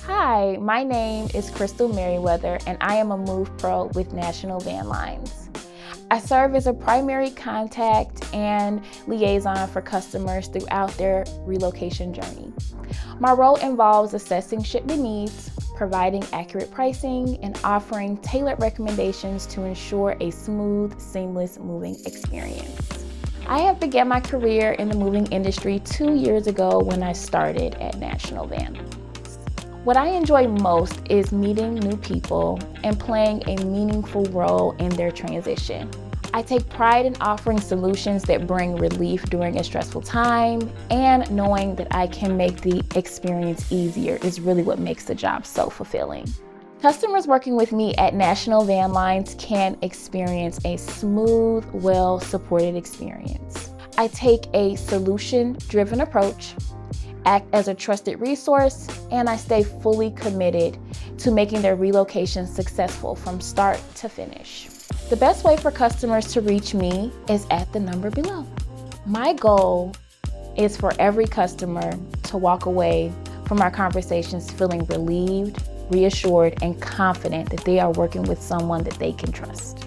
Hi, my name is Crystal Merriweather, and I am a MovePro with National Van Lines. I serve as a primary contact and liaison for customers throughout their relocation journey. My role involves assessing shipment needs, providing accurate pricing, and offering tailored recommendations to ensure a smooth, seamless moving experience. I have begun my career in the moving industry 2 years ago when I started at National Van Lines. What I enjoy most is meeting new people and playing a meaningful role in their transition. I take pride in offering solutions that bring relief during a stressful time, and knowing that I can make the experience easier is really what makes the job so fulfilling. Customers working with me at National Van Lines can experience a smooth, well-supported experience. I take a solution-driven approach, act as a trusted resource, and I stay fully committed to making their relocation successful from start to finish. The best way for customers to reach me is at the number below. My goal is for every customer to walk away from our conversations feeling relieved, reassured, and confident that they are working with someone that they can trust.